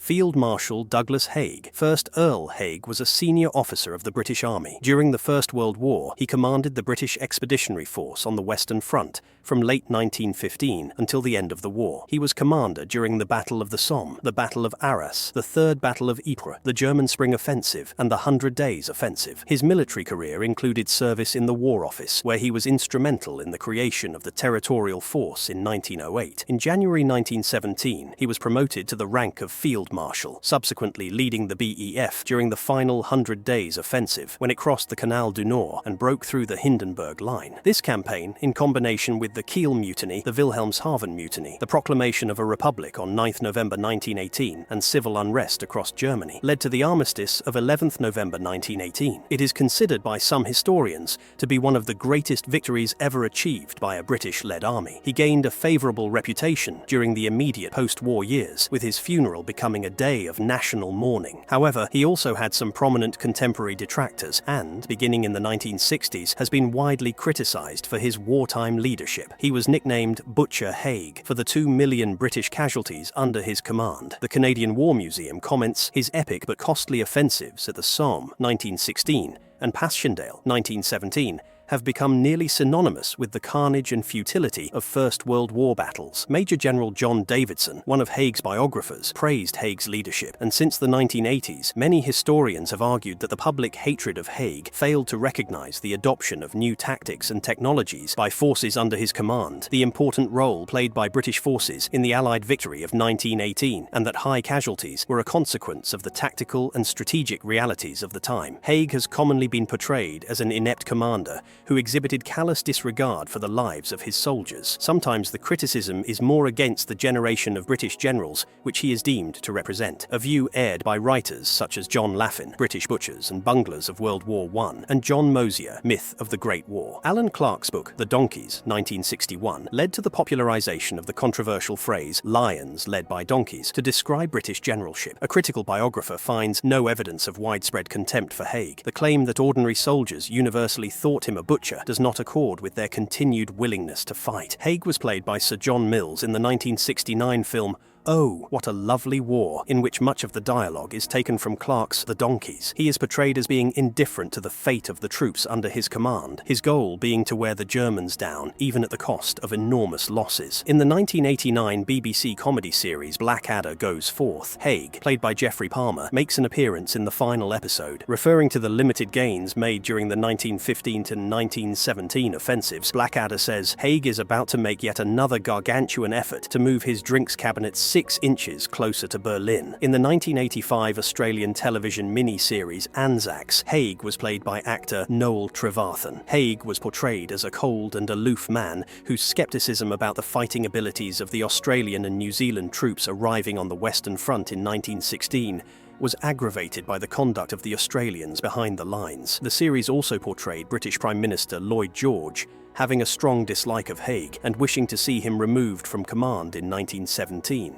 Field Marshal Douglas Haig. 1st Earl Haig was a senior officer of the British Army. During the First World War, he commanded the British Expeditionary Force on the Western Front from late 1915 until the end of the war. He was commander during the Battle of the Somme, the Battle of Arras, the Third Battle of Ypres, the German Spring Offensive, and the 100 Days Offensive. His military career included service in the War Office, where he was instrumental in the creation of the Territorial Force in 1908. In January 1917, he was promoted to the rank of Field Marshal, subsequently leading the BEF during the final 100 Days Offensive, when it crossed the Canal du Nord and broke through the Hindenburg Line. This campaign, in combination with the Kiel Mutiny, the Wilhelmshaven Mutiny, the proclamation of a republic on 9 November 1918, and civil unrest across Germany, led to the armistice of 11 November 1918. It is considered by some historians to be one of the greatest victories ever achieved by a British-led army. He gained a favourable reputation during the immediate post-war years, with his funeral becoming a day of national mourning. However, he also had some prominent contemporary detractors and, beginning in the 1960s, has been widely criticised for his wartime leadership. He was nicknamed Butcher Haig for the 2 million British casualties under his command. The Canadian War Museum comments his epic but costly offensives at the Somme, 1916, and Passchendaele, 1917, have become nearly synonymous with the carnage and futility of First World War battles. Major General John Davidson, one of Haig's biographers, praised Haig's leadership, and since the 1980s, many historians have argued that the public hatred of Haig failed to recognize the adoption of new tactics and technologies by forces under his command, the important role played by British forces in the Allied victory of 1918, and that high casualties were a consequence of the tactical and strategic realities of the time. Haig has commonly been portrayed as an inept commander who exhibited callous disregard for the lives of his soldiers. Sometimes the criticism is more against the generation of British generals which he is deemed to represent, a view aired by writers such as John Laffin, British Butchers and Bunglers of World War I, and John Mosier, Myth of the Great War. Alan Clark's book, The Donkeys, 1961, led to the popularization of the controversial phrase, lions led by donkeys, to describe British generalship. A critical biographer finds no evidence of widespread contempt for Haig. The claim that ordinary soldiers universally thought him a butcher does not accord with their continued willingness to fight. Haig was played by Sir John Mills in the 1969 film Oh, What a Lovely War, in which much of the dialogue is taken from Clark's The Donkeys. He is portrayed as being indifferent to the fate of the troops under his command, his goal being to wear the Germans down, even at the cost of enormous losses. In the 1989 BBC comedy series Blackadder Goes Forth, Haig, played by Geoffrey Palmer, makes an appearance in the final episode. Referring to the limited gains made during the 1915 to 1917 offensives, Blackadder says, Haig is about to make yet another gargantuan effort to move his drinks cabinet 6 inches closer to Berlin. In the 1985 Australian television mini-series Anzacs, Haig was played by actor Noel Trevarthen. Haig was portrayed as a cold and aloof man whose skepticism about the fighting abilities of the Australian and New Zealand troops arriving on the Western Front in 1916 was aggravated by the conduct of the Australians behind the lines. The series also portrayed British Prime Minister Lloyd George having a strong dislike of Haig and wishing to see him removed from command in 1917.